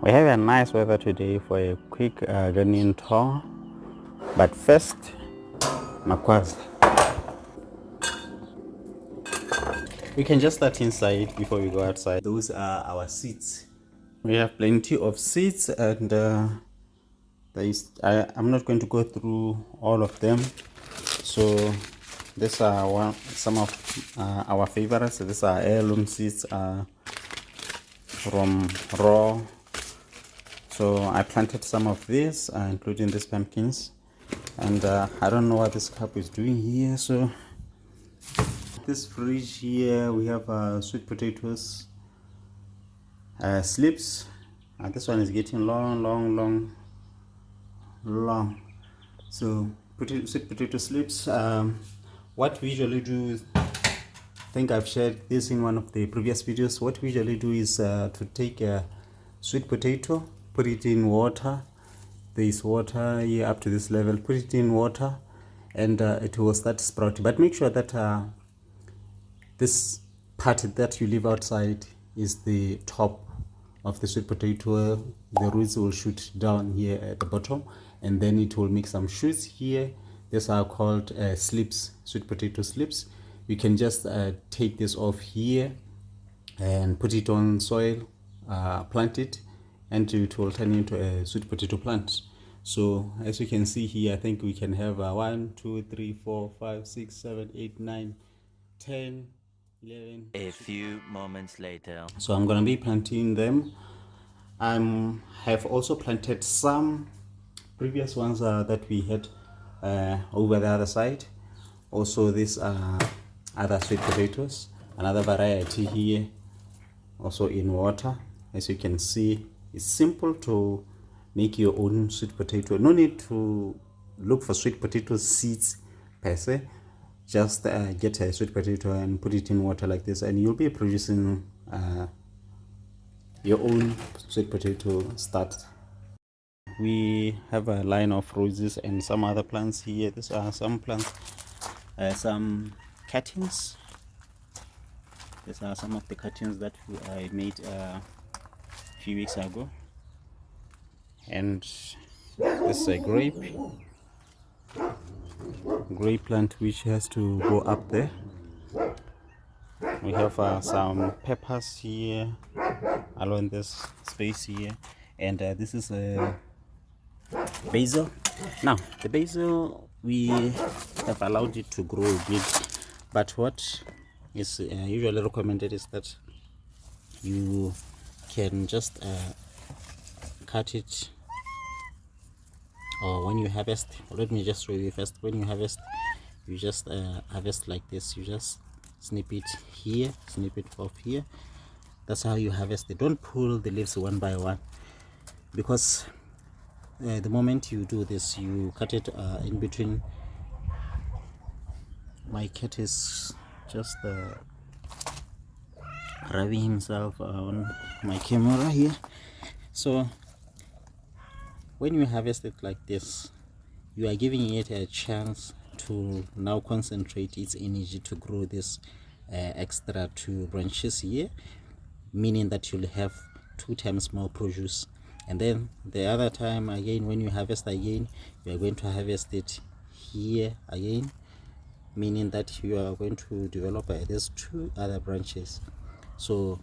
We have a nice weather today for a quick gardening tour, but first, makwazi. We can just start inside before we go outside. Those are our seeds. We have plenty of seeds, and I'm not going to go through all of them. So these are some of our favorites. These are heirloom seeds from raw. So I planted some of these, including these pumpkins, and I don't know what this cup is doing here. So this fridge here, we have sweet potatoes, slips. This one is getting long. So sweet potato slips. What we usually do is, I think I've shared this in one of the previous videos. What we usually do is to take a sweet potato, put it in water. There is water here up to this level. Put it in water, and it will start sprouting. But make sure that this part that you leave outside is the top of the sweet potato. The roots will shoot down here at the bottom, and then it will make some shoots here. These are called slips, sweet potato slips. You can just take this off here and put it on soil, plant it, and it will turn into a sweet potato plant. So as you can see here, I think we can have 1, 2, 3, 4, 5, 6, 7, 8, 9, 10, 11. A few moments later. So I'm gonna be planting them. I have also planted some previous ones that we had over the other side. Also, these are other sweet potatoes, another variety here, also in water. As you can see, it's simple to make your own sweet potato. No need to look for sweet potato seeds per se. Just get a sweet potato and put it in water like this, and you'll be producing your own sweet potato start. We have a line of roses and some other plants here. These are some plants, some cuttings. These are some of the cuttings that I made a few weeks ago. And this is a grape plant which has to go up there. We have some peppers here along this space here, and this is a basil. Now the basil, we have allowed it to grow big, but what is usually recommended is that you can just cut it, or when you harvest, let me just show you first. When you harvest, you just harvest like this. You just snip it here, snip it off here. That's how you harvest it. Don't pull the leaves one by one, because the moment you do this, you cut it in between. My cat is just rubbing himself on my camera here. So when you harvest it like this, you are giving it a chance to now concentrate its energy to grow this extra 2 branches here, meaning that you'll have 2 times more produce. And then the other time again, when you harvest again, you are going to harvest it here again, meaning that you are going to develop these 2 other branches. So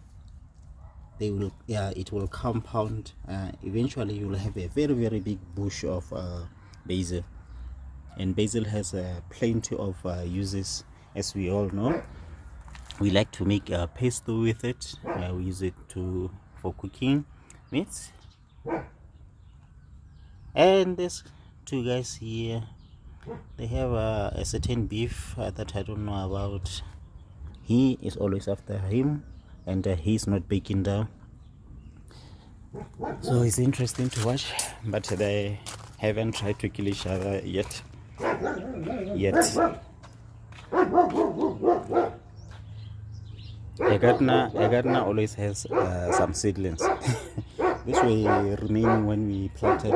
they will, it will compound. Eventually you will have a very big bush of basil. And basil has plenty of uses, as we all know. We like to make pesto with it. We use it for cooking meats. And these 2 guys here, they have a certain beef that I don't know about. He is always after him, and he's not backing down. So it's interesting to watch, but they haven't tried to kill each other yet. A gardener always has some seedlings. This way remaining when we planted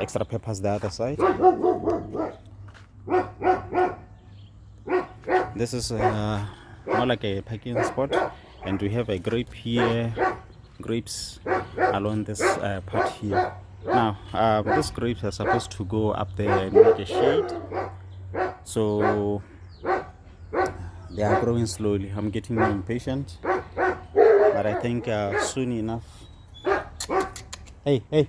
extra peppers the other side. This is more like a parking spot, and we have a grape here grapes along this part here. Now these grapes are supposed to go up there and make a shade, so they are growing slowly. I'm getting impatient, but I think soon enough. Hey.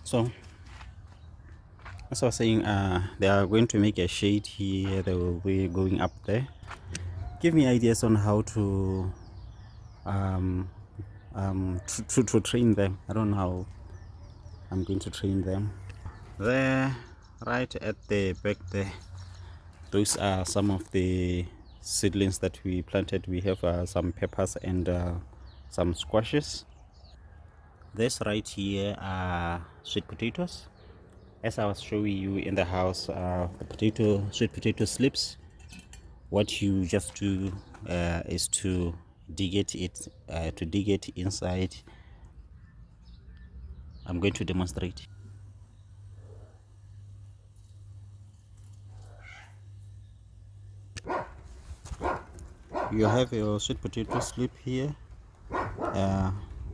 So as I was saying, they are going to make a shade here. They will be going up there. Give me ideas on how to to train them. I don't know how I'm going to train them. There, right at the back there, those are some of the seedlings that we planted. We have some peppers and some squashes. This right here are sweet potatoes. As I was showing you in the house, the sweet potato slips, what you just do is to dig it inside. I'm going to demonstrate. You have your sweet potato slip here.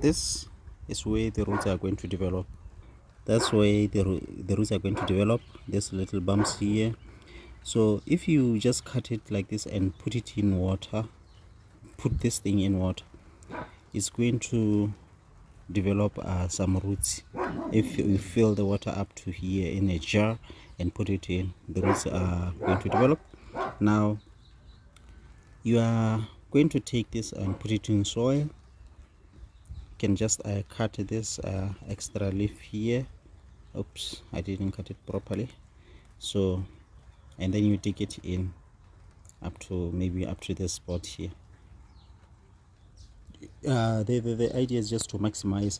This is where the roots are going to develop. That's where the roots are going to develop. There's little bumps here. So if you just cut it like this and put it in water, put this thing in water, it's going to develop some roots. If you fill the water up to here in a jar and put it in, the roots are going to develop. Now you are going to take this and put it in soil. You can just cut this extra leaf here. Oops, I didn't cut it properly. So, and then you dig it in up to maybe up to this spot here. The idea is just to maximize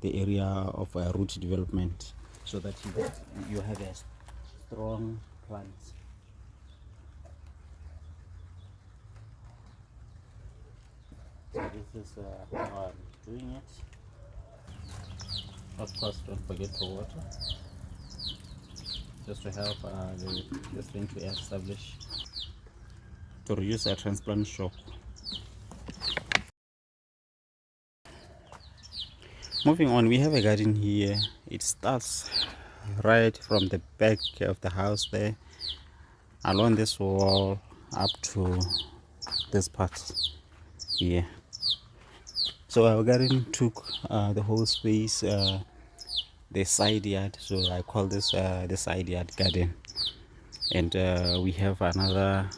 the area of root development, so that you have a strong plant. So this is how I'm doing it. Of course, don't forget to water, just to help this thing to establish, to reduce a transplant shock. Moving on, we have a garden here. It starts right from the back of the house there, along this wall up to this part here. So our garden took the whole space, the side yard, so I call this the side yard garden. And we have another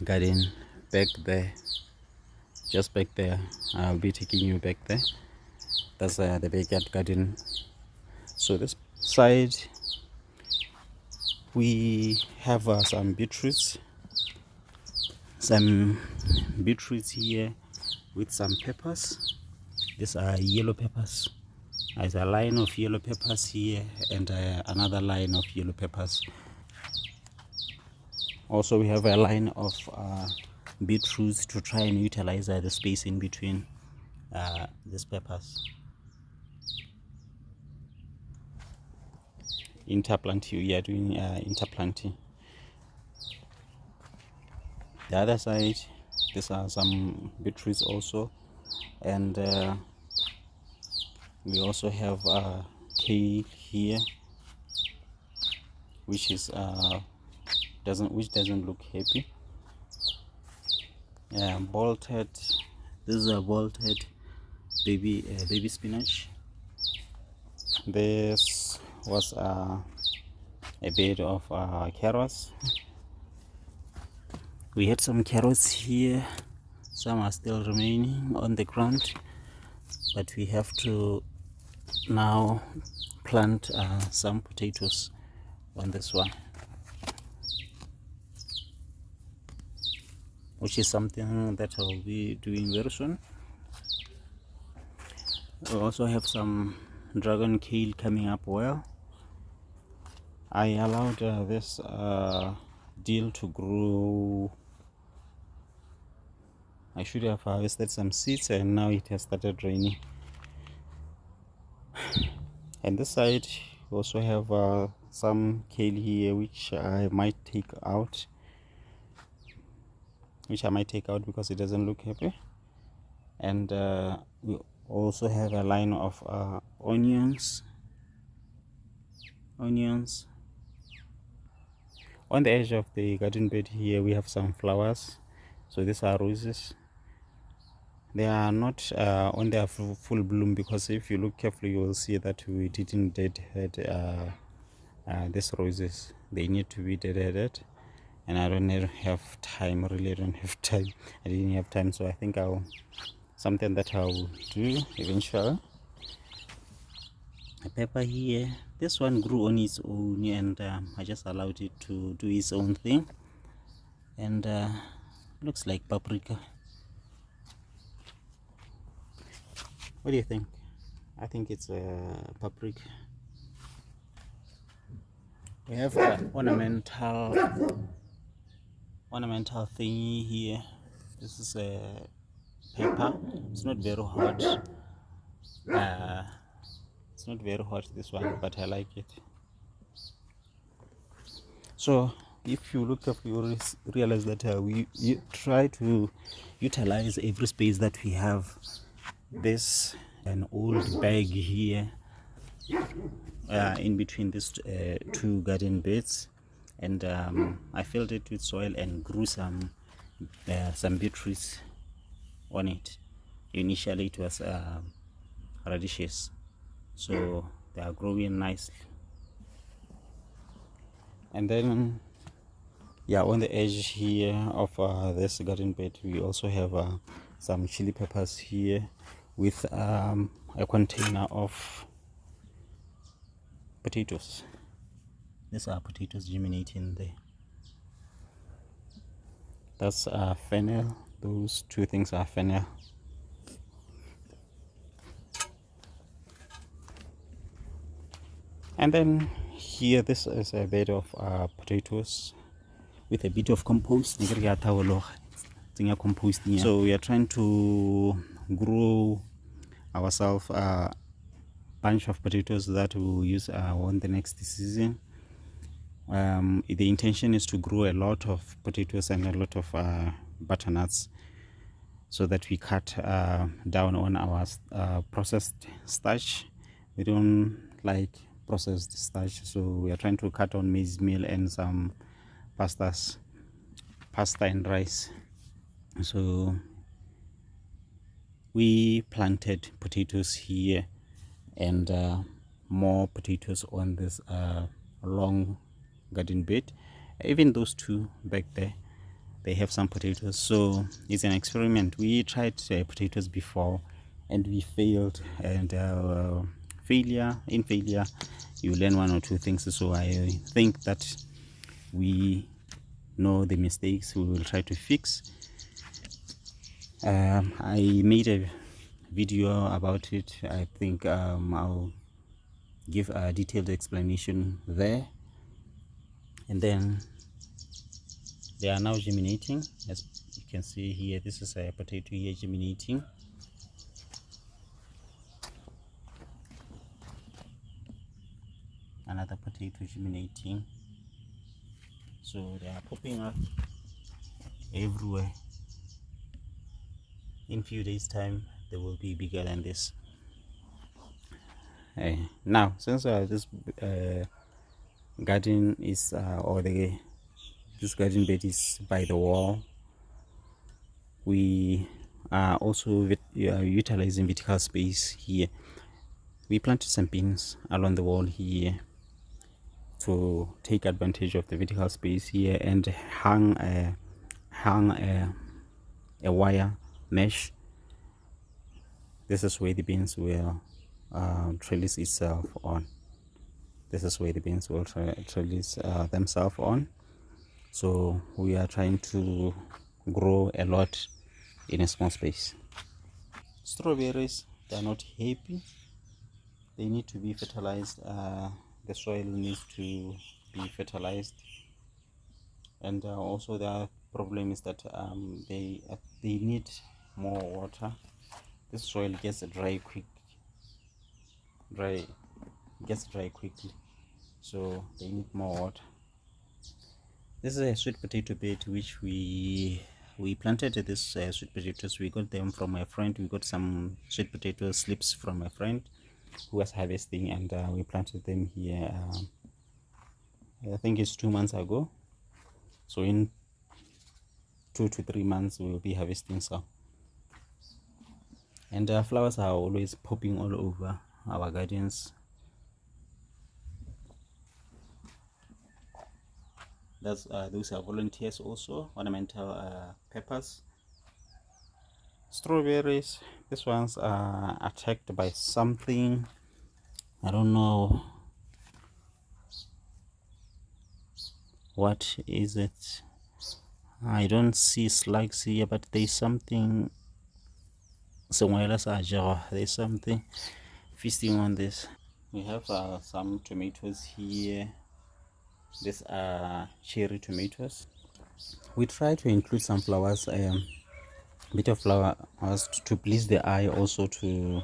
garden back there, just back there. I'll be taking you back there. That's the backyard garden. So this side we have some beetroots here with some peppers. These are yellow peppers. There's a line of yellow peppers here and another line of yellow peppers. Also we have a line of beetroots to try and utilize the space in between these peppers. Interplanting, we are doing interplanting. The other side, these are some beetroots also, and we also have kale here, which is doesn't look happy. Bolted. This is a bolted baby spinach. This was a bed of carrots. We had some carrots here. Some are still remaining on the ground, but we have to now plant some potatoes on this one, which is something that I'll be doing very soon. We also have some dragon kale coming up well. I allowed this deal to grow. I should have harvested some seeds, and now it has started raining. And this side we also have some kale here which I might take out, because it doesn't look happy. And we also have a line of onions. On the edge of the garden bed here we have some flowers. So these are roses. They are not on their full bloom, because if you look carefully you will see that we didn't deadhead these roses. They need to be deadheaded, and I don't have time. Really, I don't have time. I didn't have time, so I think something that I'll do eventually. A pepper here. This one grew on its own, and I just allowed it to do its own thing. And looks like paprika. What do you think? I think it's a paprika. We have an ornamental thingy here. This is a pepper. It's not very hot. It's not very hot, this one, but I like it. So if you look up, you will realize that we try to utilize every space that we have. This an old bag here in between these two garden beds, and I filled it with soil and grew some beetroots on it. Initially it was radishes, so they are growing nicely. And then on the edge here of this garden bed we also have some chili peppers here, with a container of potatoes. These are potatoes germinating there. That's fennel. Those two things are fennel. And then here, this is a bed of potatoes with a bit of compost. So we are trying to grow ourselves a bunch of potatoes that we will use on the next season. The intention is to grow a lot of potatoes and a lot of butternuts, so that we cut down on our processed starch. We don't like processed starch, so we are trying to cut on maize meal and some pasta and rice. So we planted potatoes here, and more potatoes on this long garden bed. Even those two back there, they have some potatoes. So it's an experiment. We tried potatoes before and we failed, and failure you learn one or two things. So I think that we know the mistakes, we will try to fix. I made a video about it. I think I'll give a detailed explanation there. And then they are now germinating, as you can see here. This is a potato here germinating. Another potato germinating. So they are popping up everywhere. In few days time they will be bigger than this. Now, since this garden is this garden bed is by the wall, we are also utilizing vertical space here. We planted some pins along the wall here to take advantage of the vertical space here, and hang a wire mesh. This is where the beans will trellis itself on. This is where the beans will trellis themselves on. So we are trying to grow a lot in a small space. Strawberries, they are not happy. They need to be fertilized. The soil needs to be fertilized, and also the problem is that they need more water. This soil gets dry quickly. so they need more water. This is a sweet potato bed which we planted. This sweet potatoes, we got them from a friend. We got some sweet potato slips from a friend who was harvesting, and we planted them here. I think it's 2 months ago. So in 2 to 3 months we will be harvesting some. And flowers are always popping all over our gardens. Those are volunteers also. Ornamental peppers, strawberries. These ones are attacked by something, I don't know what is it. I don't see slugs here, but there's something somewhere else. There's something feasting on this. We have some tomatoes here. These are cherry tomatoes. We try to include some flowers, bit of flowers to please the eye, also to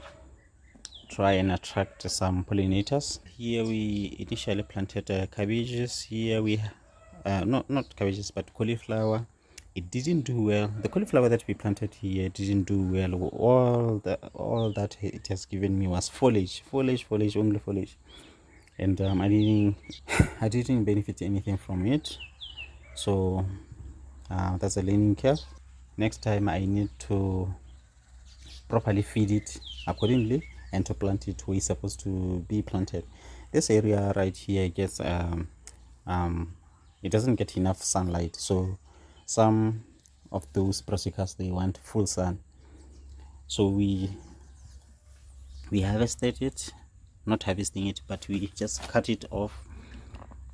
try and attract some pollinators. Here we initially planted cabbages. Here we not cabbages but cauliflower. It didn't do well. The cauliflower that we planted here didn't do well. All that it has given me was foliage, only foliage, and I didn't benefit anything from it. So that's a learning curve. Next time I need to properly feed it accordingly and to plant it where it's supposed to be planted. This area right here gets it doesn't get enough sunlight, so some of those brassicas, they want full sun. So we harvested it, not harvesting it, but we just cut it off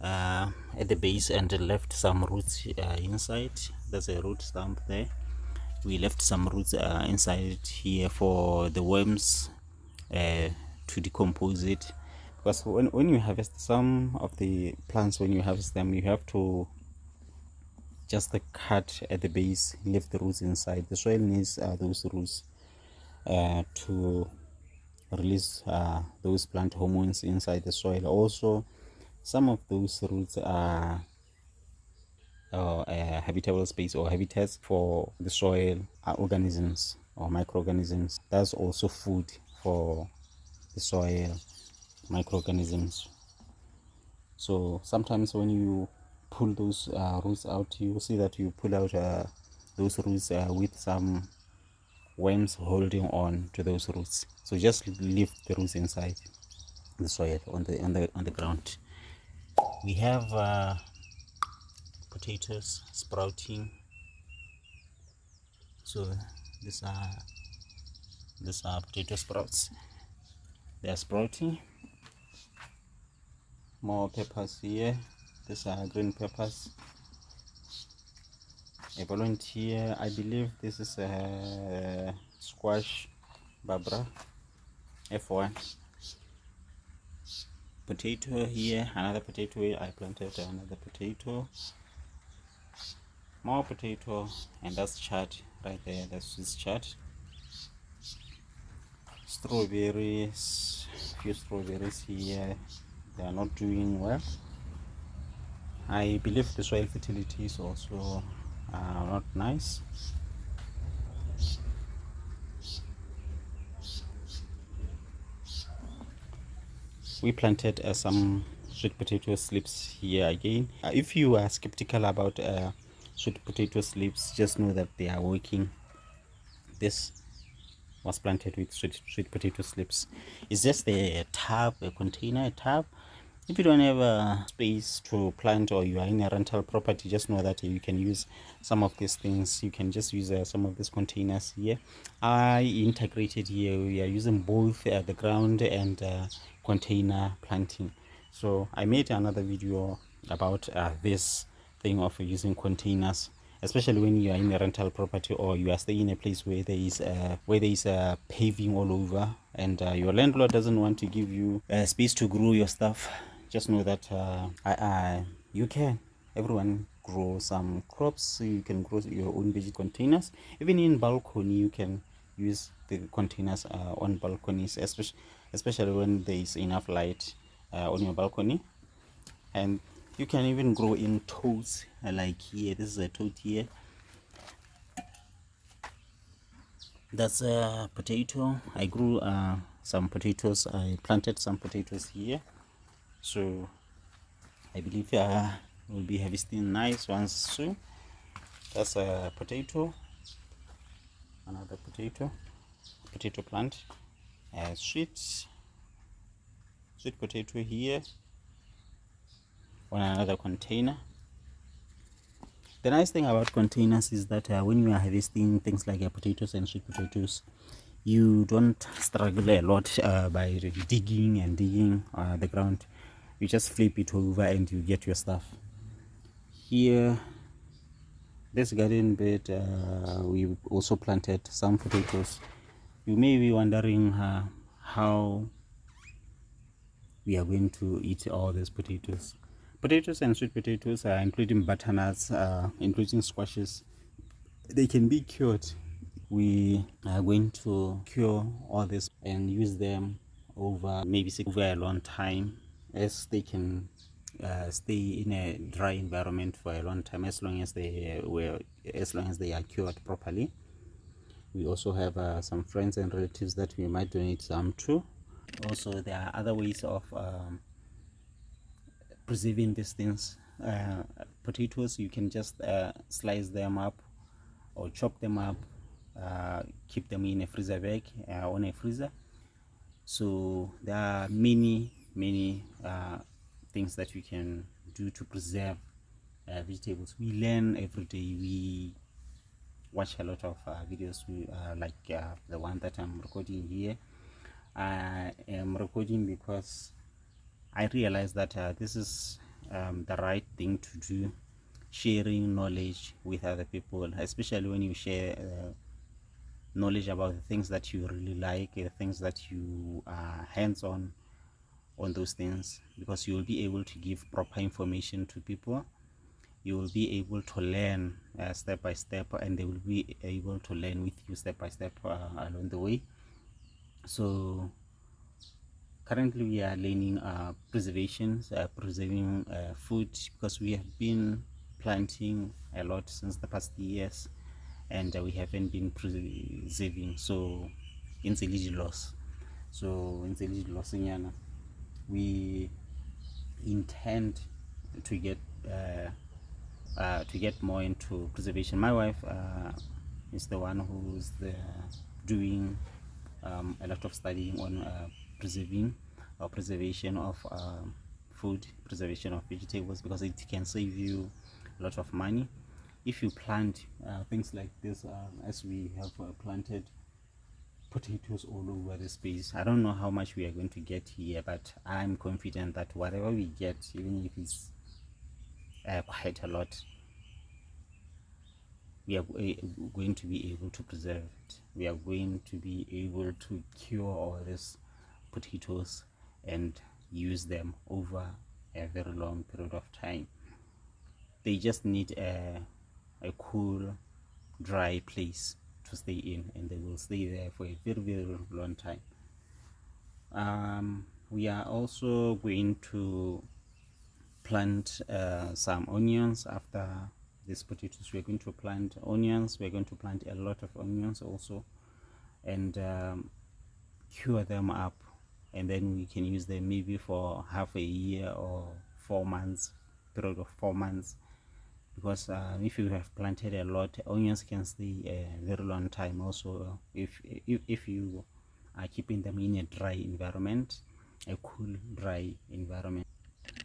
at the base and left some roots inside. There's a root stump there. We left some roots inside here for the worms to decompose it, because when you harvest some of the plants, when you harvest them, you have to just cut at the base, leave the roots inside. The soil needs those roots to release those plant hormones inside the soil. Also, some of those roots are habitable space or habitats for the soil organisms or microorganisms. That's also food for the soil microorganisms. So sometimes when you pull those roots out, you will see that you pull out those roots with some worms holding on to those roots. So just leave the roots inside the soil on the ground. We have potatoes sprouting. So these are potato sprouts. They are sprouting. More peppers here. These are green peppers. A volunteer, I believe this is a squash Barbara F1. Potato here, another potato. I planted another potato. More potato, and that's chard right there. That's this chard. Strawberries, few strawberries here. They are not doing well. I believe the soil fertility is also not nice. We planted some sweet potato slips here again. If you are skeptical about sweet potato slips, just know that they are working. This was planted with sweet potato slips. It's just a tub, a container, a tub. If you don't have a space to plant, or you are in a rental property, just know that you can use some of these things. You can just use some of these containers here. I integrated here. We are using both the ground and container planting. So I made another video about this thing of using containers, especially when you are in a rental property or you are staying in a place where there is paving all over, and your landlord doesn't want to give you space to grow your stuff. Just know that you can, everyone grow some crops. So you can grow your own veggie containers. Even in balcony, you can use the containers on balconies, especially when there is enough light on your balcony. And you can even grow in toads, like here. This is a toad here. That's a potato. I grew some potatoes. I planted some potatoes here, so I believe we'll be harvesting nice ones soon. That's a potato, another potato plant. Sweet potato here on another container. The nice thing about containers is that when you are harvesting things like potatoes and sweet potatoes, you don't struggle a lot by digging the ground. You just flip it over and you get your stuff. Here, this garden bed, we also planted some potatoes. You may be wondering how we are going to eat all these potatoes. Potatoes and sweet potatoes, including butternuts, including squashes, they can be cured. We are going to cure all this and use them over a long time, as they can stay in a dry environment for a long time, as long as they are cured properly. We also have some friends and relatives that we might donate some to. Also, there are other ways of preserving these things. Potatoes, you can just slice them up or chop them up, keep them in a freezer bag, on a freezer. So there are many things that you can do to preserve vegetables. We learn every day. We watch a lot of videos, like the one that I'm recording here. I am recording because I realize that this is the right thing to do, sharing knowledge with other people, especially when you share knowledge about the things that you really like, the things that you are hands-on on those things, because you will be able to give proper information to people. You will be able to learn step by step, and they will be able to learn with you step by step along the way. So currently we are learning preserving food, because we have been planting a lot since the past years, and we haven't been preserving. So in the loss we intend to get more into preservation. My wife is the one who's doing a lot of studying on preservation of food, preservation of vegetables, because it can save you a lot of money if you plant things like this, as we have planted potatoes all over the space. I don't know how much we are going to get here, but I'm confident that whatever we get, even if it's quite a lot, we are going to be able to preserve it. We are going to be able to cure all these potatoes and use them over a very long period of time. They just need a cool, dry place to stay in, and they will stay there for a very long time. We are also going to plant some onions after these potatoes. We're going to plant onions. We're going to plant a lot of onions also, and cure them up, and then we can use them maybe for half a year or 4 months, period of 4 months, because if you have planted a lot, onions can stay a very long time also, if you are keeping them in a dry environment, a cool dry environment.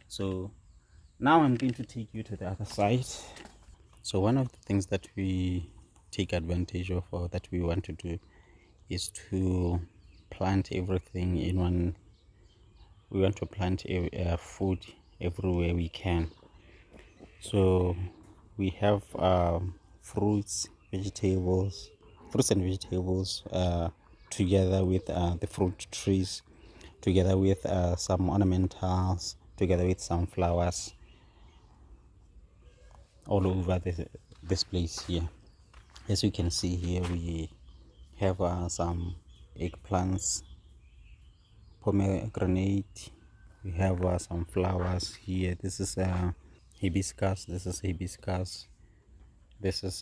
So now I'm going to take you to the other side. So one of the things that we take advantage of, or that we want to do, is to plant everything in one. We want to plant food everywhere we can. So we have fruits and vegetables, together with the fruit trees, together with some ornamentals, together with some flowers, all over this place here. As you can see here, we have some eggplants, pomegranate, We have some flowers here. This is hibiscus. This is hibiscus. This is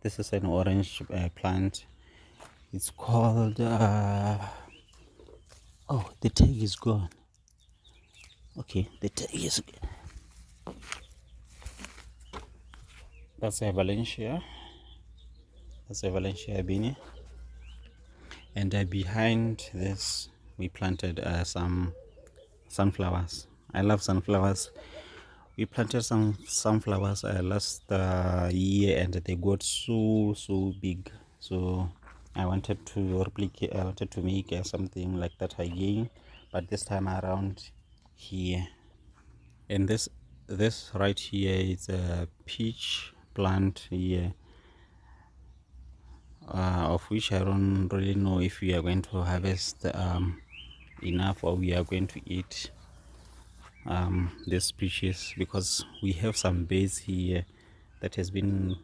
this is an orange plant. It's called oh, the tag is gone. Okay, the tag is, that's a Valencia. That's a Valencia beanie. And behind this we planted some sunflowers. I love sunflowers. We planted some sunflowers last year, and they got so big. So I wanted to replicate. I wanted to make something like that again, but this time around here. And this right here is a peach plant here, of which I don't really know if we are going to harvest enough, or we are going to eat these peaches, because we have some birds here that has been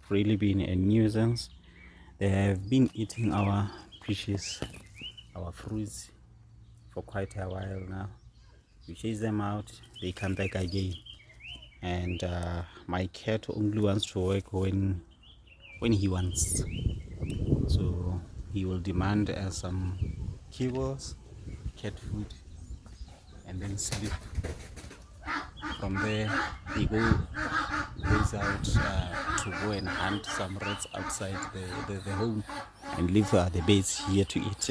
really been a nuisance. They have been eating our peaches, our fruits, for quite a while now. We chase them out, they come back again. And my cat only wants to work when he wants. So he will demand some kibbles, cat food, and then sleep. From there he goes out to go and hunt some rats outside the home, and leave the birds here to eat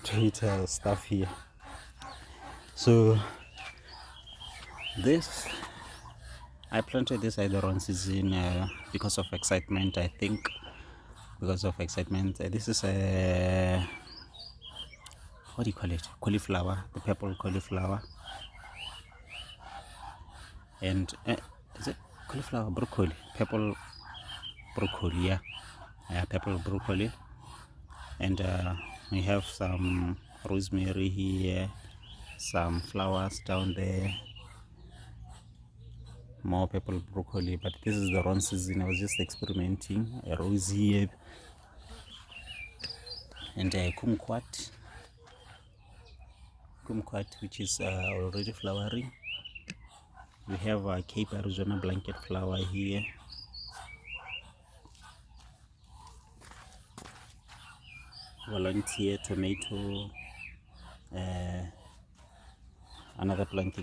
to eat stuff here. So this, I planted this at the wrong season because of excitement, I think. Because of excitement. This is a, what do you call it? Cauliflower, the purple cauliflower. And is it cauliflower? Broccoli, purple broccoli, yeah, purple broccoli. And we have some rosemary here, some flowers down there, more purple broccoli. But this is the wrong season. I was just experimenting. A rose here, and a kumquat, which is already flowering. We have a Cape Arizona blanket flower here. Volunteer tomato, another plant, a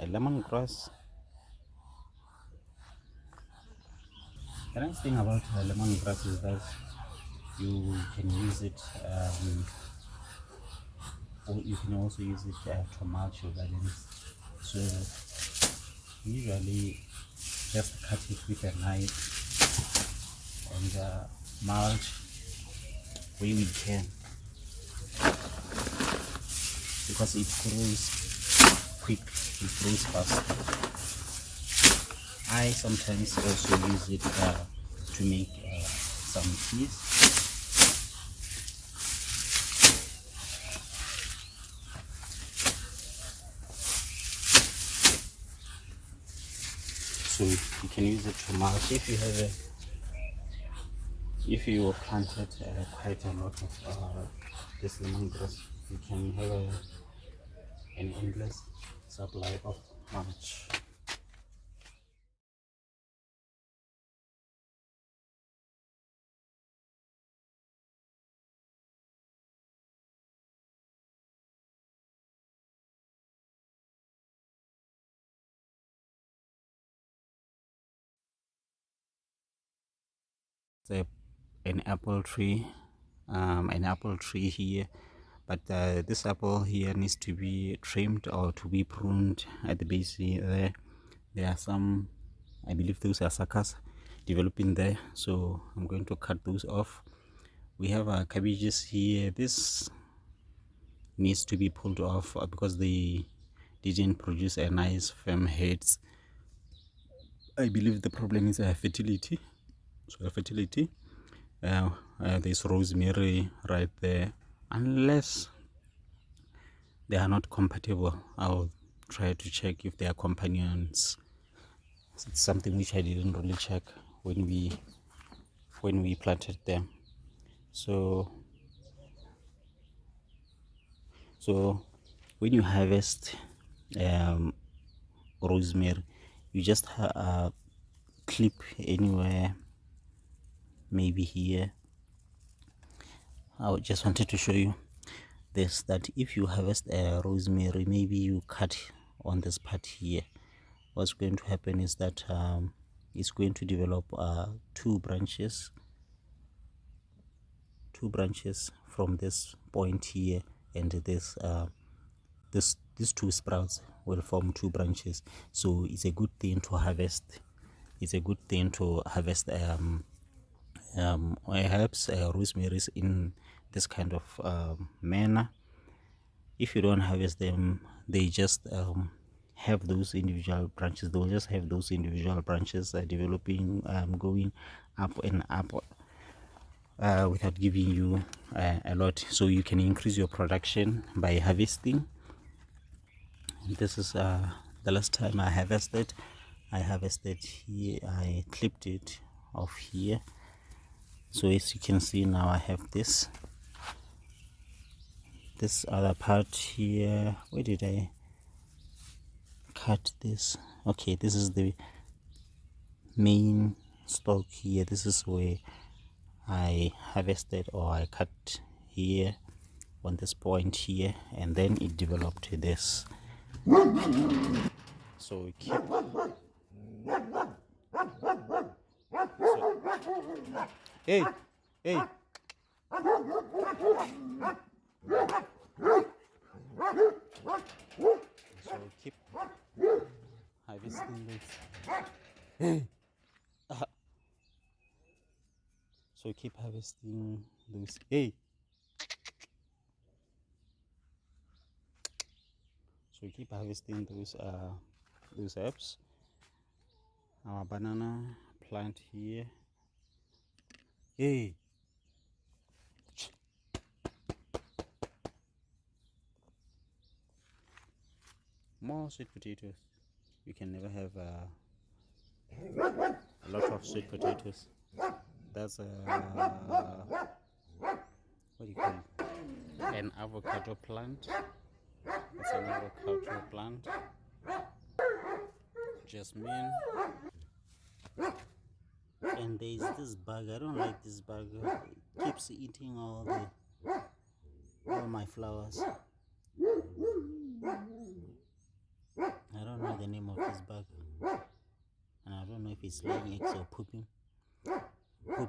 lemongrass. The nice thing about lemongrass is that you can use it, or you can also use it to mulch your gardens. So usually just cut it with a knife and mulch where we can, because it grows quick, it grows fast. I sometimes also use it to make some cheese. So you can use it to mulch. If you have if you planted quite a lot of this lemongrass, you can have an endless supply of mulch. It's an apple tree, here, but this apple here needs to be trimmed or to be pruned at the base here. There are some, I believe those are suckers developing there, so I'm going to cut those off. We have cabbages here. This needs to be pulled off because they didn't produce a nice firm heads. I believe the problem is fertility. So fertility, there's rosemary right there. Unless they are not compatible, I'll try to check if they are companions. It's something which I didn't really check when we planted them. So when you harvest rosemary, you just clip anywhere, maybe here. I just wanted to show you this, that if you harvest rosemary, maybe you cut on this part here, what's going to happen is that it's going to develop two branches from this point here, and these two sprouts will form two branches. So it's a good thing to harvest. It's a good thing to harvest herbs, rosemaries in this kind of manner. If you don't harvest them, they just have those individual branches. They'll just have those individual branches developing, going up and up, without giving you a lot. So you can increase your production by harvesting. This is the last time I harvested here. I clipped it off here. So as you can see now, I have this other part here. Where did I cut this? Okay, this is the main stalk here. This is where I harvested, or I cut here on this point here, and then it developed this. So we keep hey hey so we keep harvesting this. So keep harvesting those. So keep harvesting those herbs. Our banana plant here. Hey, more sweet potatoes. You can never have a lot of sweet potatoes. That's what do you call it? An avocado plant. It's an avocado plant. Jasmine. And there's this bug. I don't like this bug. It keeps eating all my flowers. I don't know the name of this bug, and I don't know if it's laying eggs or pooping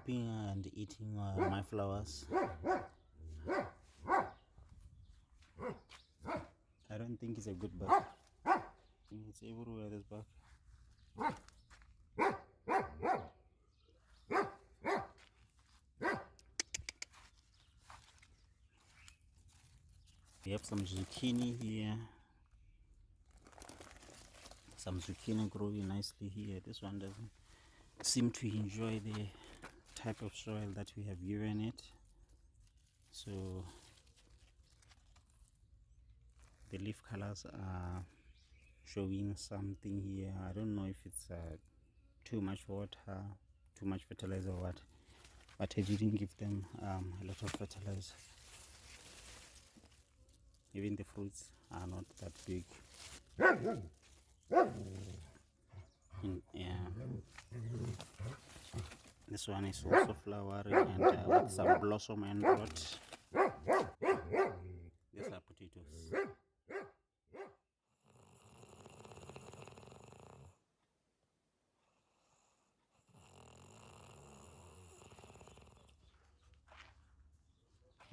and eating my flowers. I don't think it's a good bug. It's everywhere, this bug. We have some zucchini here. Some zucchini growing nicely here. This one doesn't seem to enjoy the type of soil that we have given it. So the leaf colors are showing something here. I don't know if it's too much water, too much fertilizer or what, but I didn't give them a lot of fertilizer. Even the fruits are not that big. Yeah, this one is also flowering and with some blossom and rot. These are potatoes.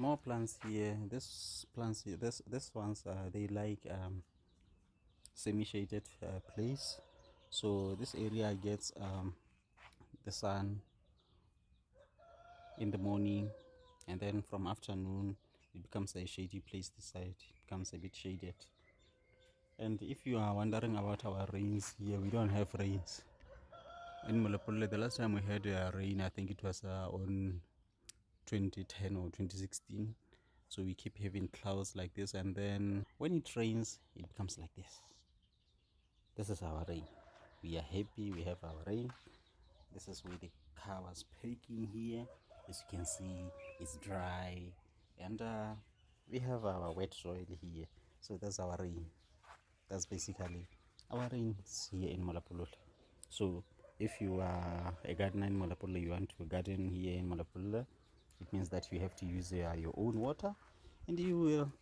More plants here. This plants here, this ones they like semi-shaded place. So this area gets the sun in the morning, and then from afternoon it becomes a shady place. This side becomes a bit shaded. And if you are wondering about our rains here, we don't have rains in Malapole. The last time we had rain, I think it was on 2010 or 2016. So we keep having clouds like this, and then when it rains it becomes like this. This is our rain. We are happy we have our rain. This is where the car was parking here. As you can see, it's dry, and we have our wet soil here. So that's our rain. That's basically our rains here in Malapulula. So if you are a gardener in Malapulula, you want to garden here in Malapulula, it means that you have to use your own water, and you will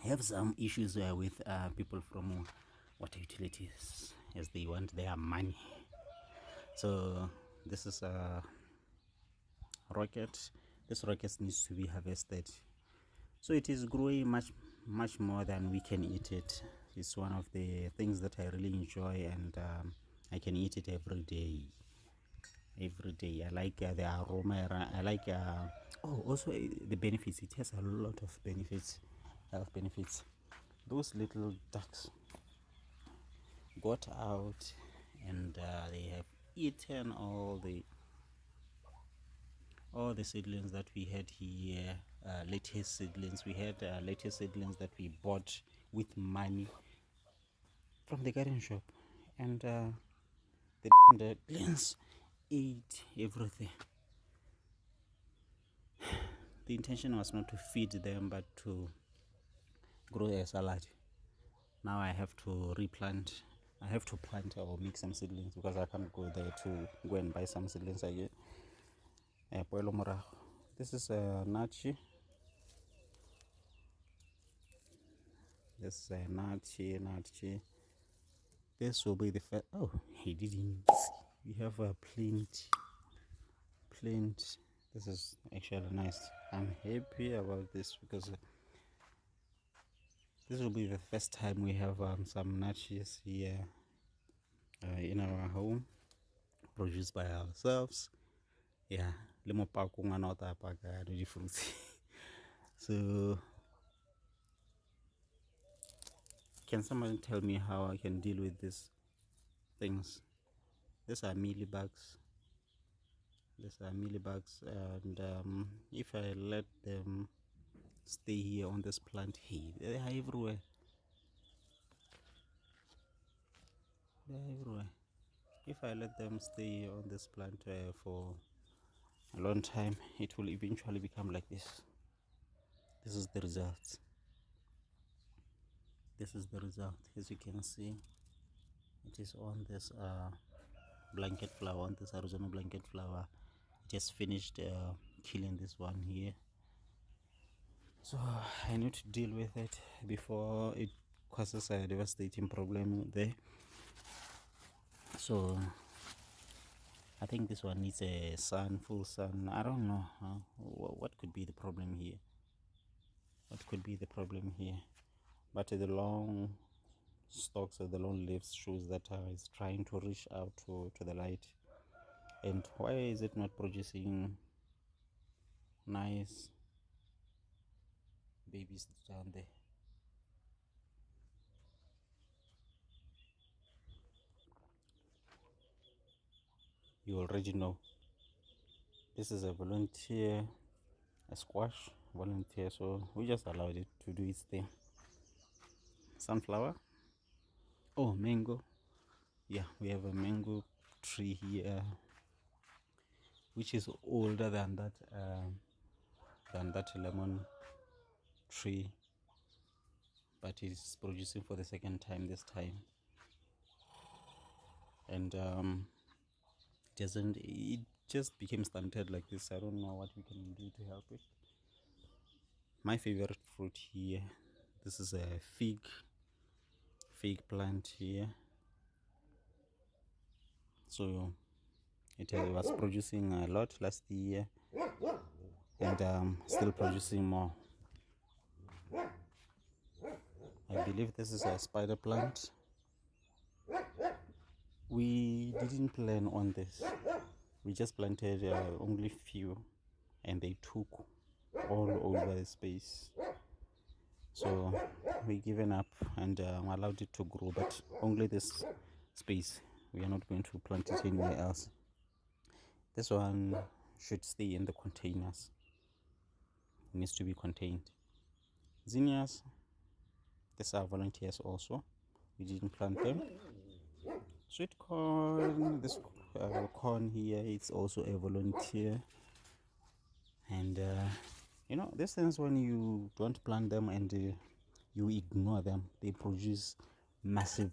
have some issues with people from water utilities, as they want their money. So this is a rocket. This rocket needs to be harvested, so it is growing much more than we can eat it. It's one of the things that I really enjoy, and I can eat it every day. I like the aroma. I like also the benefits. It has a lot of benefits, those little ducks got out, and they have eaten all the seedlings that we had here. Lettuce seedlings. We had lettuce seedlings that we bought with money from the garden shop, and the ducklings ate everything. The intention was not to feed them, but to grow a salad. Now I have to replant. I have to plant or mix some seedlings, because I can't go there to go and buy some seedlings again. This is a nachi. This is a nachi. This will be the first. Oh, he didn't. We have a plant. This is actually nice. I'm happy about this, because this will be the first time we have some nachos here in our home, produced by ourselves. Yeah, limo pakung anota paka do fruits. So can someone tell me how I can deal with these things? These are mealybugs. And if I let them stay here on this plant, hey, they are everywhere. If I let them stay on this plant for a long time, it will eventually become like this. This is the result. As you can see, it is on this blanket flower, on this Arizona blanket flower. It just finished killing this one here, so I need to deal with it before it causes a devastating problem there. So I think this one needs a full sun. I don't know what could be the problem here. But the long stalks of the long leaves shows that it's trying to reach out to the light. And why is it not producing nice babies down there? You already know this is a squash volunteer, so we just allowed it to do its thing. Sunflower. Oh, mango. Yeah, we have a mango tree here, which is older than that lemon tree, but it's producing for the second time this time. And it just became stunted like this. I don't know what we can do to help it. My favorite fruit here, this is a fig plant here. So it was producing a lot last year, and still producing more. I believe this is a spider plant. We didn't plan on this. We just planted only few, and they took all over the space. So we given up and allowed it to grow, but only this space. We are not going to plant it anywhere else. This one should stay in the containers. It needs to be contained. Zinnias, these are volunteers also. We didn't plant them. Sweet corn, this corn here, it's also a volunteer. And these things, when you don't plant them and you ignore them, they produce massively.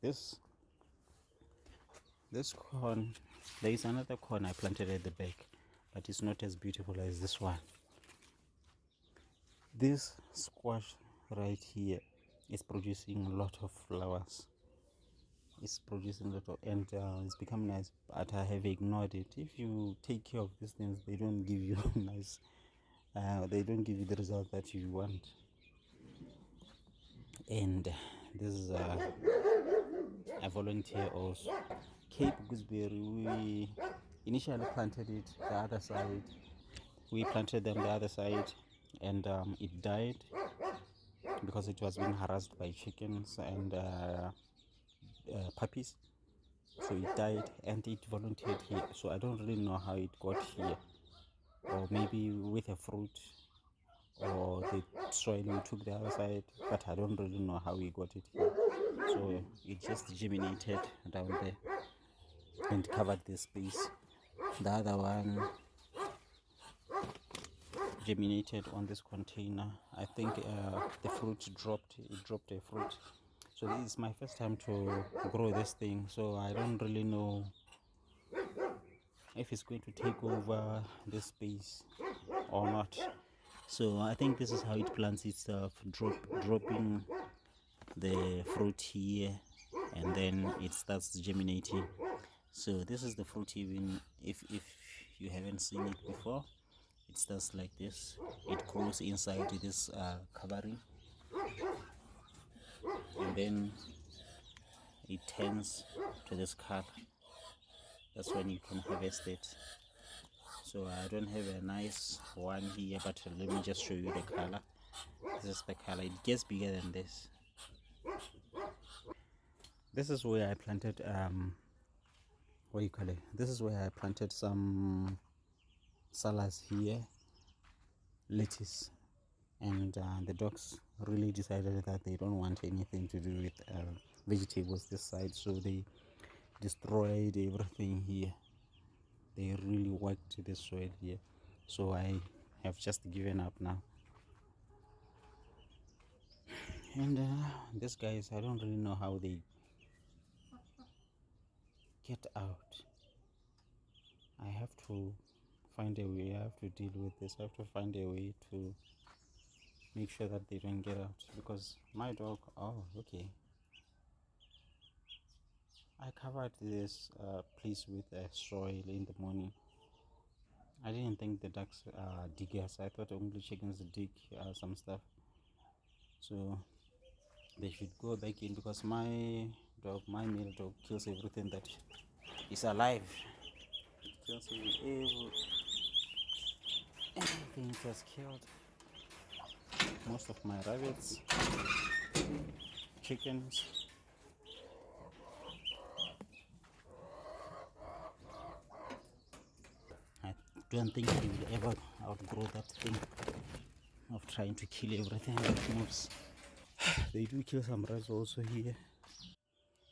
This corn, there is another corn I planted at the back, but it's not as beautiful as this one. This squash right here is producing a lot of flowers. It's producing a lot of, and it's becoming nice, but I have ignored it. If you take care of these things, they don't give you nice, they don't give you the result that you want. And this is a volunteer also. Cape gooseberry, we initially planted it the other side. We planted them the other side, and it died because it was being harassed by chickens and puppies. So it died and it volunteered here. So I don't really know how it got here, or maybe with a fruit, or the soil we took the other side, but I don't really know how we got it here. So it just germinated down there and covered the space. The other one germinated on this container. I think the fruit dropped. It dropped a fruit. So this is my first time to grow this thing, so I don't really know if it's going to take over this space or not. So I think this is how it plants itself, dropping the fruit here, and then it starts germinating. So this is the fruit. Even if you haven't seen it before, it starts like this. It grows inside this covering, and then it turns to this color. That's when you can harvest it. So I don't have a nice one here, but let me just show you the color. This is the color. It gets bigger than this. This is where I planted what do you call it? This is where I planted some salads here, lettuce, and the dogs really decided that they don't want anything to do with vegetables this side, so they destroyed everything here. They really worked the soil here, so I have just given up now. And these guys, I don't really know how they get out. I have to find a way. I have to deal with this. I have to find a way to make sure that they don't get out, because my dog, oh okay, I covered this place with soil in the morning. I didn't think the ducks are diggers. I thought only chickens dig some stuff. So they should go back in, because my male dog, kills everything that is alive. It kills everything. It has killed most of my rabbits, chickens. I don't think he will ever outgrow that thing of trying to kill everything that moves. They do kill some rats also here.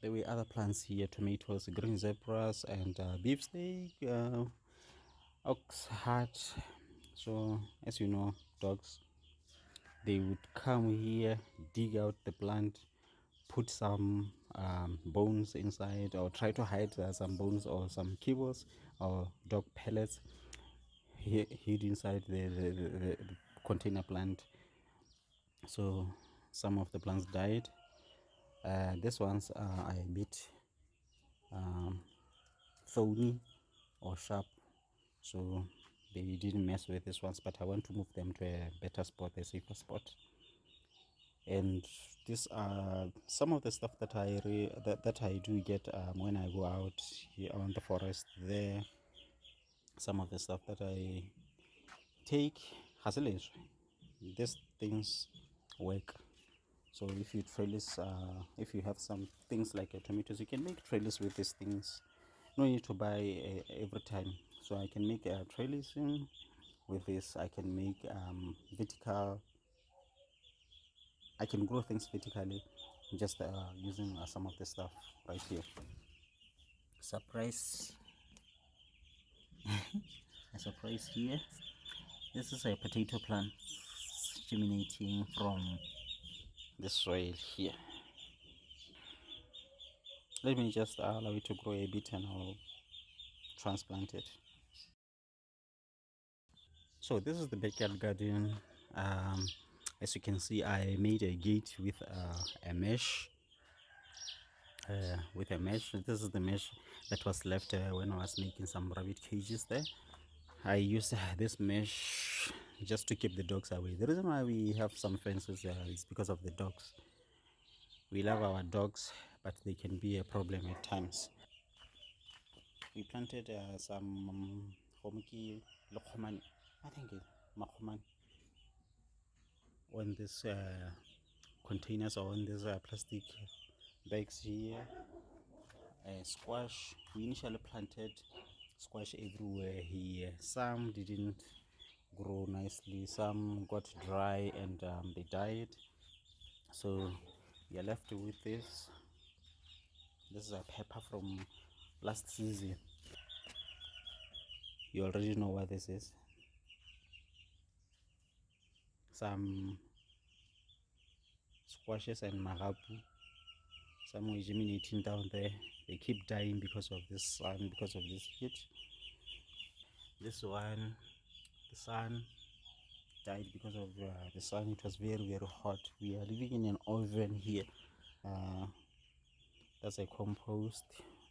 There were other plants here: tomatoes, green zebras, and beefsteak, ox heart. So as you know, dogs, they would come here, dig out the plant, put some bones inside, or try to hide some bones or some kibbles or dog pellets hid inside the container plant. So some of the plants died. These ones are a bit thorny or sharp, so they didn't mess with these ones, but I want to move them to a better spot, a safer spot. And these are some of the stuff that that I do get when I go out here on the forest there. Some of the stuff that I take hasilage, these things work. So if you trellis, if you have some things like tomatoes, you can make trellis with these things. No need to buy every time. So I can make a trellising with this. I can make vertical. I can grow things vertically, just using some of the stuff right here. Surprise! a surprise here. This is a potato plant germinating from the soil here. Let me just allow it to grow a bit and I'll transplant it. So this is the backyard garden. As you can see, I made a gate with a mesh. This is the mesh that was left when I was making some rabbit cages there. I used this mesh just to keep the dogs away. The reason why we have some fences is because of the dogs. We love our dogs, but they can be a problem at times. We planted some homuki lokhomani, I think it's makhomani, on this containers or on these plastic bags here. Squash, we initially planted squash everywhere here. Some didn't grow nicely, some got dry and they died. So we are left with this. This is a pepper from last season. You already know what this is. Some squashes and magapu. Some were germinating down there. They keep dying because of this sun, because of this heat. This one, the sun died because of the sun. It was very hot. We are living in an oven here. That's a compost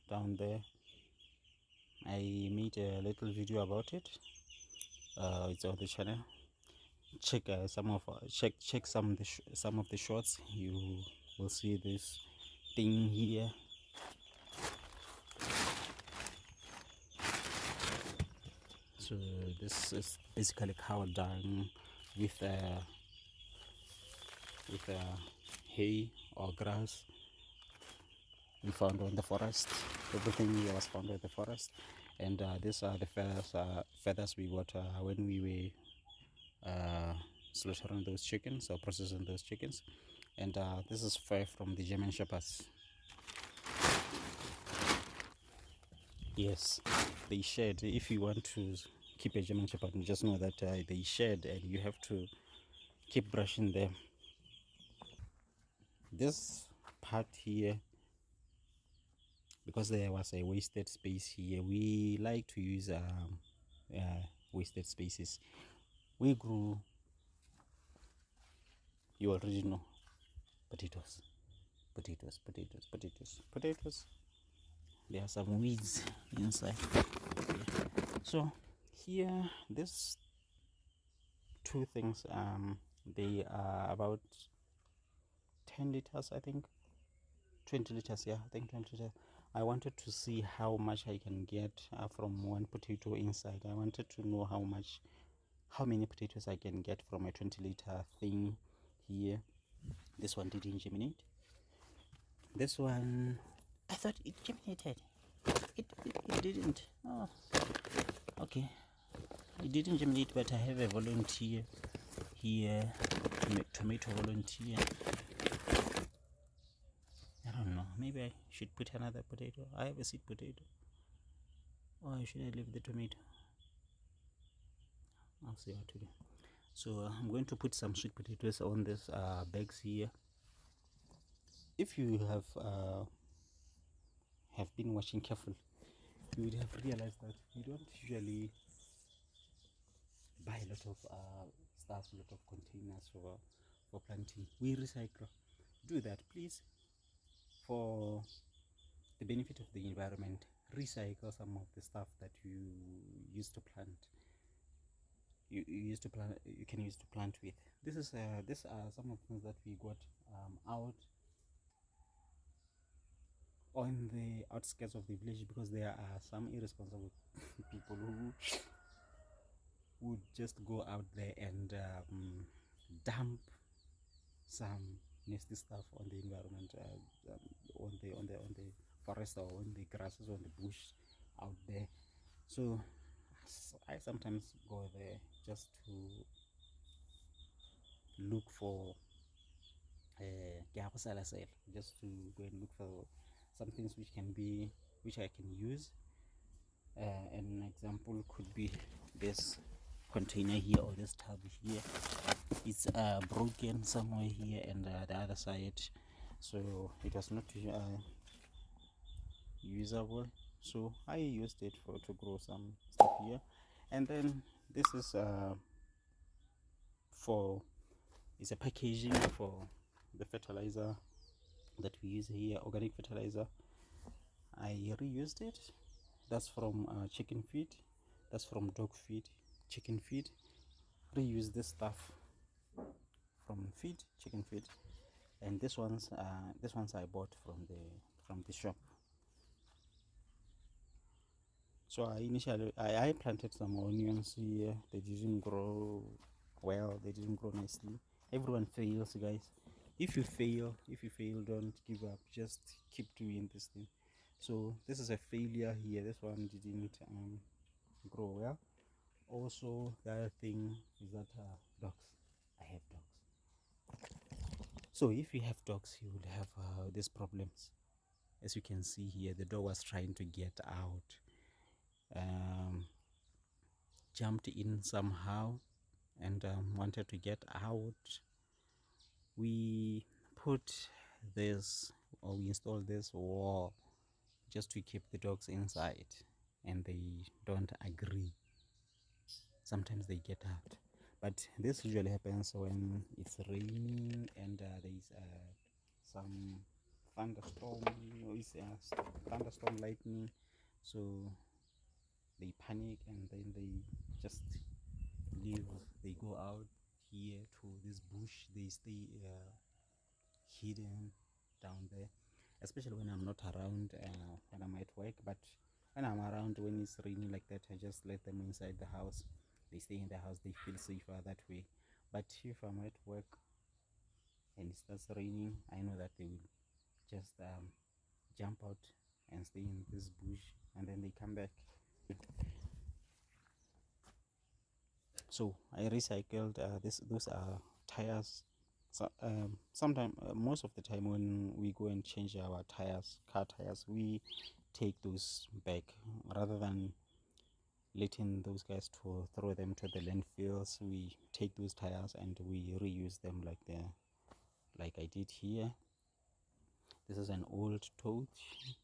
down there. I made a little video about it. It's on the channel. Check check some of the shots. You will see this thing here. So this is basically cow dung with hay or grass we found on the forest. Everything here was found in the forest, and these are the feathers we got when we were slaughtering those chickens or processing those chickens. And this is fur from the German shepherds. Yes, they shed. If you want to keep a German shepherd, just know that they shed and you have to keep brushing them. This part here, because there was a wasted space here, we like to use wasted spaces. We grew, you already know, potatoes. There are some weeds inside. So here, this two things, they are about 10 liters, I think 20 liters. Yeah, I think 20 liters. I wanted to see how much I can get from one potato inside. I wanted to know how many potatoes I can get from a 20-liter thing here. This one didn't germinate. This one, I thought it germinated. It didn't. Oh, okay. It didn't germinate, but I have a volunteer here, tomato volunteer. I don't know. Maybe I should put another potato. I have a seed potato. Or should I leave the tomato? I'll see what to do. So I'm going to put some sweet potatoes on this bags here. If you have been watching carefully, you would have realized that we don't usually buy a lot of stuff, a lot of containers for planting. We recycle. Do that, please, for the benefit of the environment. Recycle some of the stuff that you used to plant. You can use to plant with. These are some of the things that we got out on the outskirts of the village, because there are some irresponsible people who would just go out there and dump some nasty stuff on the environment, on the forest or on the grasses, on the bush out there. So I sometimes go there just to look for just to go and look for some things which I can use. An example could be this container here, or this tub here, it's broken somewhere here, and the other side, so it was not usable. So I used it to grow some stuff here. And then this is for it's a packaging for the fertilizer that we use here, organic fertilizer. I reused it. That's from chicken feed, that's from dog feed, chicken feed. Reuse this stuff from feed, chicken feed. And this one's I bought from the shop. So I planted some onions here. They didn't grow well, they didn't grow nicely. Everyone fails, guys. If you fail, don't give up, just keep doing this thing. So this is a failure here. This one didn't grow well. Also, the other thing is that dogs, I have dogs. So if you have dogs, you will have these problems. As you can see here, the dog was trying to get out, jumped in somehow, and wanted to get out. We put this, or we installed this wall just to keep the dogs inside, and they don't agree. Sometimes they get out, but this usually happens when it's raining and there's some thunderstorm, thunderstorm lightning. So they panic, and then they just leave. They go out here to this bush. They stay hidden down there, especially when I'm not around, when I'm at work. But when I'm around, when it's raining like that, I just let them inside the house. They stay in the house, they feel safer that way. But if I'm at work and it starts raining, I know that they will just jump out and stay in this bush, and then they come back. So I recycled those are tires. So sometimes, most of the time, when we go and change our tires, car tires, we take those back rather than letting those guys to throw them to the landfills. We take those tires and we reuse them like I did here. This is an old torch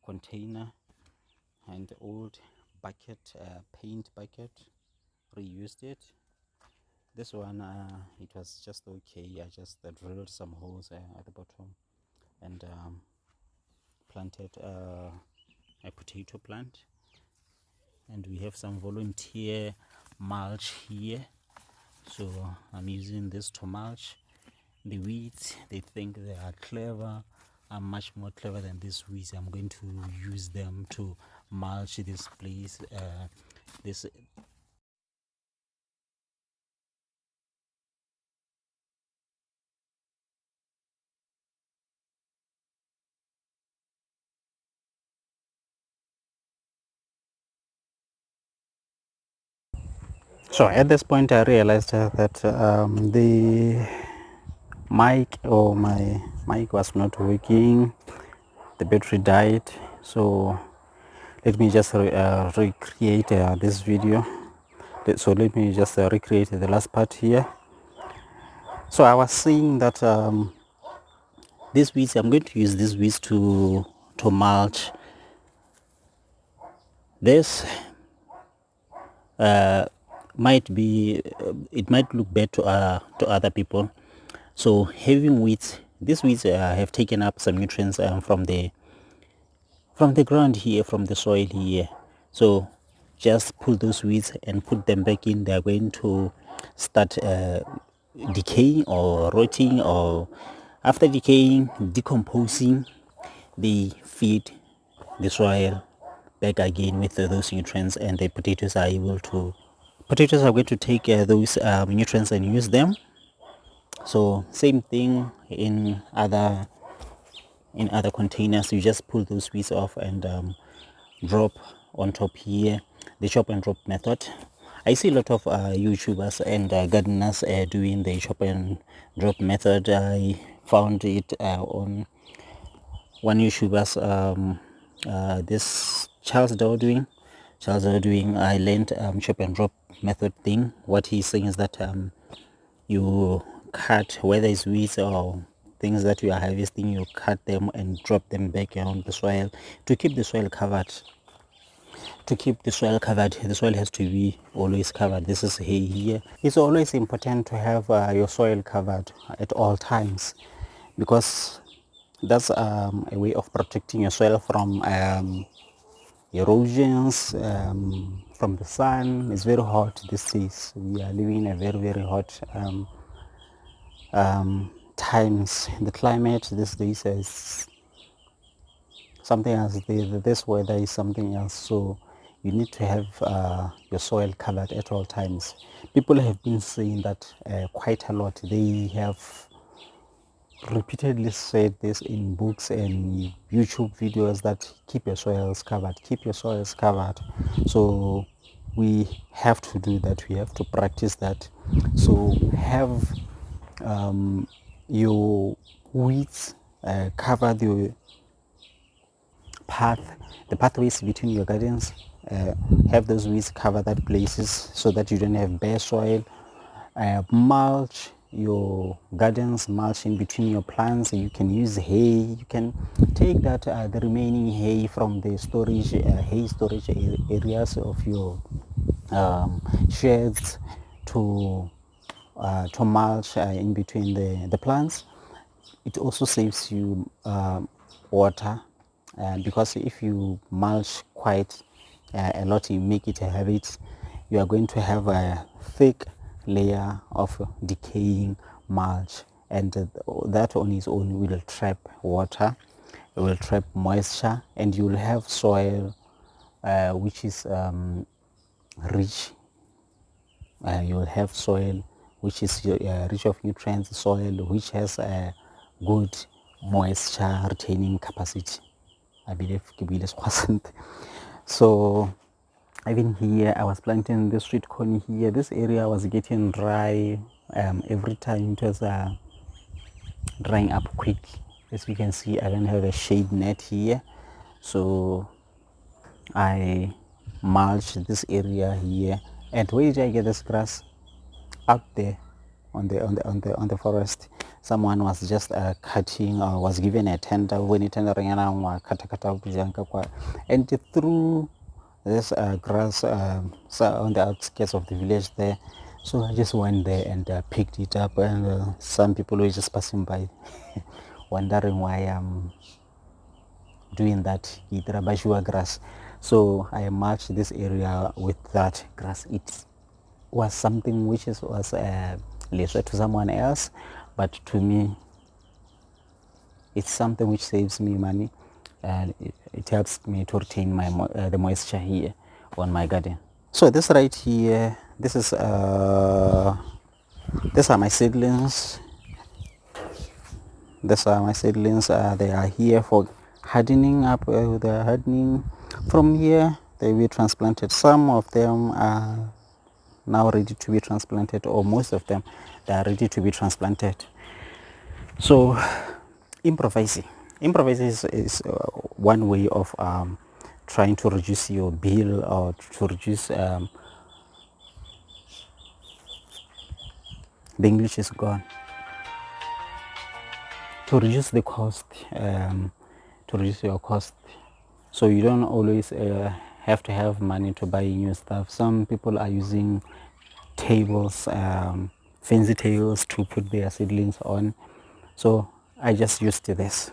container and old bucket, paint bucket. Reused it. This one, it was just okay. I just drilled some holes at the bottom and planted a potato plant. And we have some volunteer mulch here, so I'm using this to mulch the weeds. They think they are clever. I'm much more clever than these weeds. I'm going to use them to mulch this place. This So at this point, I realized that the mic, or my mic, was not working. The battery died. So let me just recreate this video. So let me just recreate the last part here. So I was saying that these weeds, I'm going to use these weeds to mulch this. Might be it might look bad to other people. So having weeds, these weeds have taken up some nutrients from the ground here, from the soil here. So just pull those weeds and put them back in. They're going to start decaying or rotting, or after decaying, decomposing. They feed the soil back again with those nutrients, and the potatoes are going to take those nutrients and use them. So same thing in other containers. You just pull those weeds off and drop on top here, the chop and drop method. I see a lot of YouTubers and gardeners doing the chop and drop method. I found it on one YouTuber's this Charles Dow doing. Charles are doing, I learned chop and drop method thing. What he's saying is that you cut, whether it's weeds or things that you are harvesting, you cut them and drop them back on the soil to keep the soil covered. The soil has to be always covered. This is hay here. It's always important to have your soil covered at all times, because that's a way of protecting your soil from erosions, from the sun. It's very hot these days. We are living in a very hot times. The climate these days is something else. This weather is something else. So you need to have your soil covered at all times. People have been saying that quite a lot. They have repeatedly said this in books and YouTube videos, that keep your soils covered, keep your soils covered. So we have to do that. We have to practice that. So have your weeds cover the pathways between your gardens. Have those weeds cover that places so that you don't have bare soil. Mulch your gardens, mulch in between your plants. You can use hay. You can take that the remaining hay from the storage hay storage areas of your sheds to mulch in between the plants. It also saves you water, because if you mulch quite a lot, you make it a habit, you are going to have a thick layer of decaying mulch, and that on its own will trap water, it will trap moisture, and you will have soil which is rich. You will have soil which is rich of nutrients, soil which has a good moisture retaining capacity. I believe it wasn't. So even here, I was planting the sweet corn here. This area was getting dry every time. It was drying up quick. As you can see, I don't have a shade net here, so I mulched this area here. And where did I get this grass? Out there on the forest. Someone was just cutting, or was given a tender when it tendering, and threw this grass on the outskirts of the village there. So I just went there and picked it up, and some people were just passing by wondering why I'm doing that grass. So I mulched this area with that grass. It was something which was lesser to someone else, but to me it's something which saves me money, and it helps me to retain my the moisture here on my garden. So this right here, these are my seedlings. They are here for hardening up. They are hardening. From here they will be transplanted. Some of them are now ready to be transplanted, or most of them, they are ready to be transplanted. So improvising is one way of trying to reduce your bill, or to reduce the English is gone, to reduce the cost, to reduce your cost, so you don't always have to have money to buy new stuff. Some people are using tables, fancy tables, to put their seedlings on. So I just used this.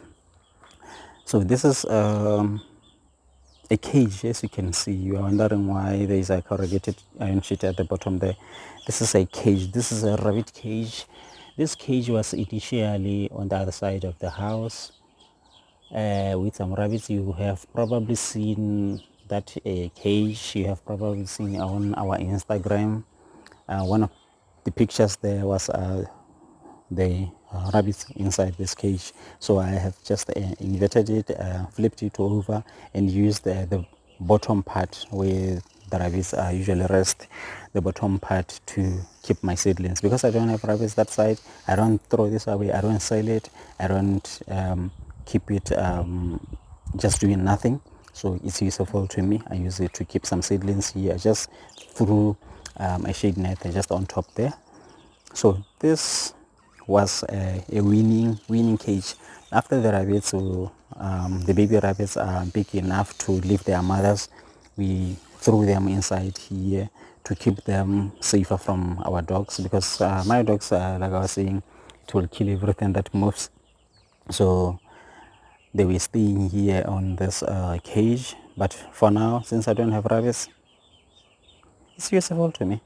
So this is a cage. As you can see, you are wondering why there is a corrugated iron sheet at the bottom there. This is a cage. This is a rabbit cage. This cage was initially on the other side of the house with some rabbits. You have probably seen that cage. You have probably seen on our Instagram. One of the pictures there was the rabbits inside this cage. So I have just inverted it, flipped it over, and used the bottom part where the rabbits usually rest, the bottom part, to keep my seedlings. Because I don't have rabbits that side, I don't throw this away, I don't sell it, I don't keep it just doing nothing. so it's useful to me. I use it to keep some seedlings here. I just threw a shade net just on top there. So this was a winning cage. After the rabbits, so, the baby rabbits are big enough to leave their mothers, we threw them inside here to keep them safer from our dogs, because my dogs, like I was saying, it will kill everything that moves. So they were staying here on this cage, but for now, since I don't have rabbits, it's useful to me.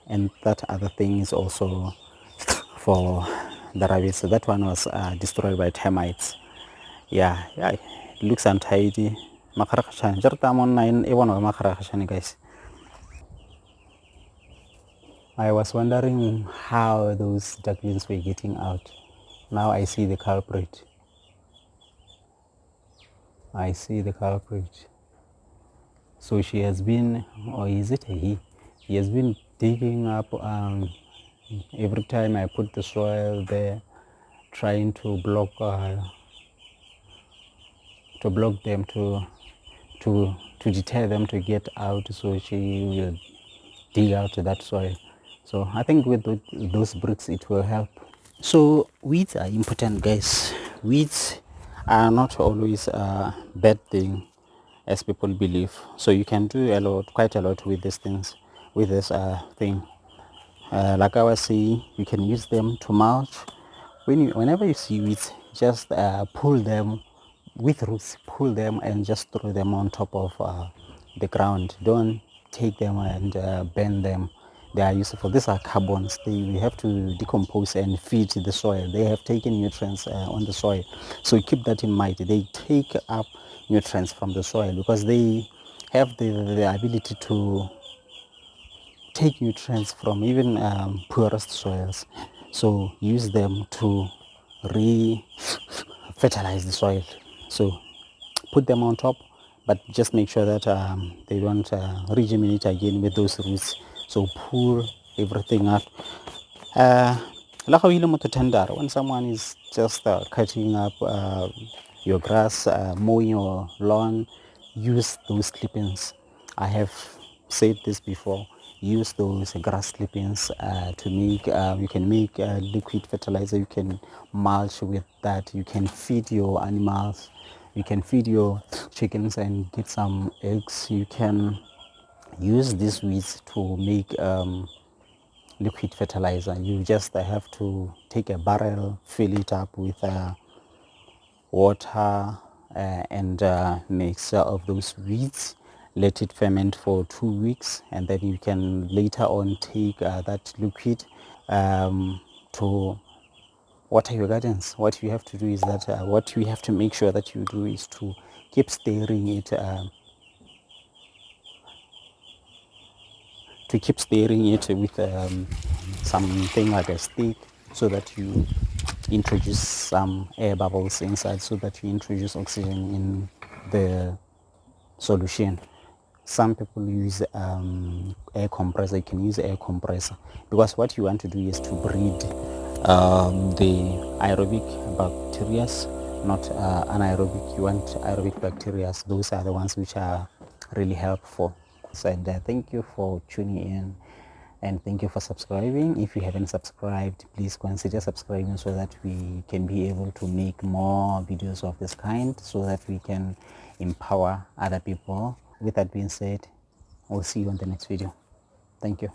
And that other thing is also for the rabbits. So that one was destroyed by termites. Yeah, it looks untidy. Makarakashan. Jarta mon nine ewan wa makarakashan, guys. I was wondering how those ducklings were getting out. Now I see the culprit. I see the culprit. So she has been, or is it a he? He has been digging up every time I put the soil there, trying to block them, to deter them to get out, so she will dig out that soil. So I think with those bricks it will help. So weeds are important, guys. Weeds are not always a bad thing as people believe. So you can do quite a lot with these things, with this thing. Like I was saying, you can use them to mulch. Whenever you see weeds, just pull them with roots, pull them and just throw them on top of the ground. Don't take them and burn them. They are useful. These are carbons. We have to decompose and feed the soil. They have taken nutrients on the soil. So keep that in mind. They take up nutrients from the soil because they have the ability to take nutrients from even poorest soils. So use them to re-fertilize the soil. So put them on top, but just make sure that they don't regeminate again with those roots. So pull everything out. When someone is just cutting up your grass, mowing your lawn, use those clippings. I have said this before. Use those grass clippings to make, you can make liquid fertilizer. You can mulch with that. You can feed your animals. You can feed your chickens and get some eggs. You can use these weeds to make liquid fertilizer. You just have to take a barrel, fill it up with water and mixture of those weeds, let it ferment for 2 weeks, and then you can later on take that liquid to water your gardens. What you have to do is that what you have to make sure that you do is to keep stirring it, with something like a stick, so that you introduce some air bubbles inside, so that you introduce oxygen in the solution. Some people use air compressor. You can use air compressor, because what you want to do is to breed the aerobic bacteria, not anaerobic. You want aerobic bacteria. Those are the ones which are really helpful. So, and thank you for tuning in, and thank you for subscribing. If you haven't subscribed, please consider subscribing, so that we can be able to make more videos of this kind, so that we can empower other people. With that being said, we'll see you on the next video. Thank you.